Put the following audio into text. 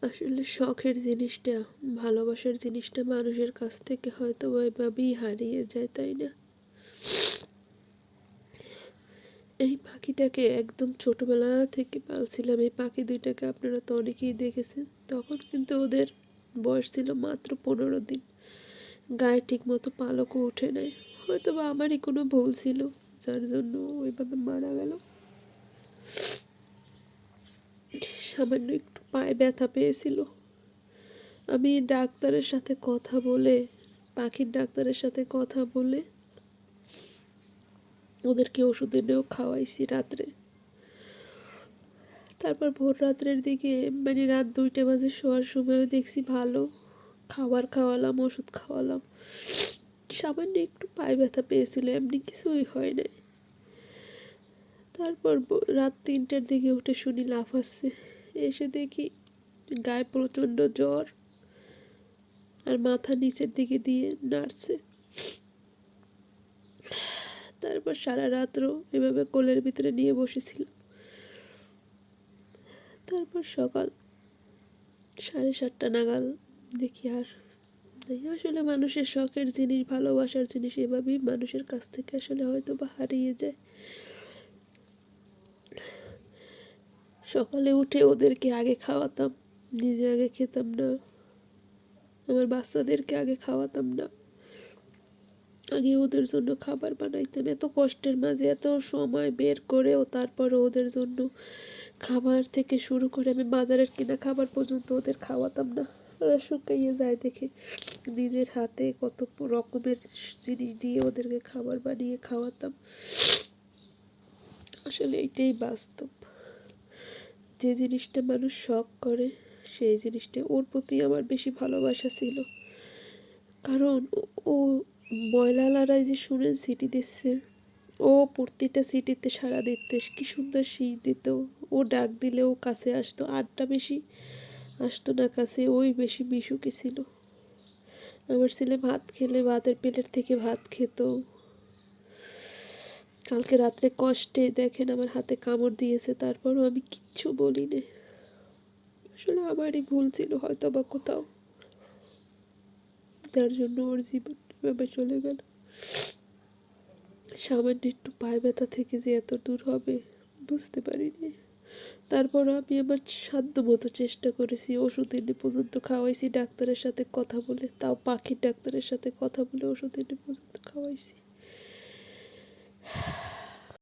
আসলে শখের জিনিসটা, ভালোবাসার জিনিসটা মানুষের কাছ থেকে হয়তো এভাবেই হারিয়ে যায়, তাই না? এই পাখিটাকে একদম ছোটবেলা থেকে পালছিলাম। এই পাখি দুইটাকে আপনারা তো অনেকেই দেখেছেন। তখন কিন্তু ওদের বয়স ছিল মাত্র 15 দিন। গায়ে ঠিক মতো পালকও উঠে নাই। হয়তো বা আমারই কোনো ভুল ছিল, যার জন্য ওইভাবে মারা গেল। সামান্য একটু পায়ে ব্যথা পেয়েছিল। আমি ডাক্তারের সাথে কথা বলে, পাখির ডাক্তারের সাথে কথা বলে ওদেরকে ওষুধ এনেও খাওয়াইছি রাত্রে। তারপর ভোর রাত্রের দিকে, মানে রাত 2টা বাজে শোয়ার সময়ও দেখছি ভালো। খাবার খাওয়ালাম, ওষুধ খাওয়ালাম। সামান্য একটু পায়ে ব্যথা পেয়েছিল, এমনি কিছুই হয় নাই। তারপর রাত 3টার দিকে উঠে শুনি লাফাচ্ছে। এসে দেখি গায়ে প্রচণ্ড জ্বর, আর মাথা নিচের দিকে দিয়ে নাড়ছে। তারপর সারা রাত্র এভাবে কোলের ভিতরে নিয়ে বসেছিলাম। তারপর সকাল 7:30 নাগাদ দেখি আর নেই। আসলে মানুষের শখের জিনিস, ভালোবাসার জিনিস এভাবেই মানুষের কাছ থেকে আসলে হয়তো বা হারিয়ে যায়। সকালে উঠে ওদেরকে আগে খাওয়াতাম, নিজে আগে খেতাম না। আমার বাচ্চাদেরকে আগে খাওয়াতাম না, আগে ওদের জন্য খাবার বানাইতাম। এত কষ্টের মাঝে এত সময় বের করেও তারপরে ওদের জন্য খাবার থেকে শুরু করে আমি বাজারের কিনা খাবার পর্যন্ত ওদের খাওয়াতাম না। ওরা শুকাইয়ে যায় দেখে নিজের হাতে কত রকমের জিনিস দিয়ে ওদেরকে খাবার বানিয়ে খাওয়াতাম। আসলে এটাই বাস্তব। যে জিনিসটা মানুষ শখ করে, সেই জিনিসটা ওর প্রতি আমার বেশি ভালোবাসা ছিল। কারণ ও ময়লালারাই যে শুনেন সিটি দিচ্ছে, ও প্রতিটা সিটিতে সাড়া দিতে কি সুন্দর শীষ দিত। ও ডাক দিলেও কাছে আসতো, আড্ডা বেশি আসতো না কাছে, ওই বেশি মিশুকে ছিল। আমার ছেলে ভাত খেলে ভাতের প্লেট থেকে ভাত খেত। কালকে রাত্রে কষ্টে দেখেন আমার হাতে কামড় দিয়েছে, তারপরও আমি কিচ্ছু বলিনি। আসলে আমারই ভুল ছিল হয়তো বা কোথাও, যার জন্য ওর জীবন এভাবে চলে গেল। সামান্য একটু পায়ে ব্যথা থেকে যে এত দূর হবে বুঝতে পারিনি। তারপর আমি আমার সাধ্য মতো চেষ্টা করেছি, ওষুধ এনে পর্যন্ত খাওয়াইছি ডাক্তারের সাথে কথা বলে, তাও পাখির ডাক্তারের সাথে কথা বলে ওষুধ এনে পর্যন্ত খাওয়াইছি।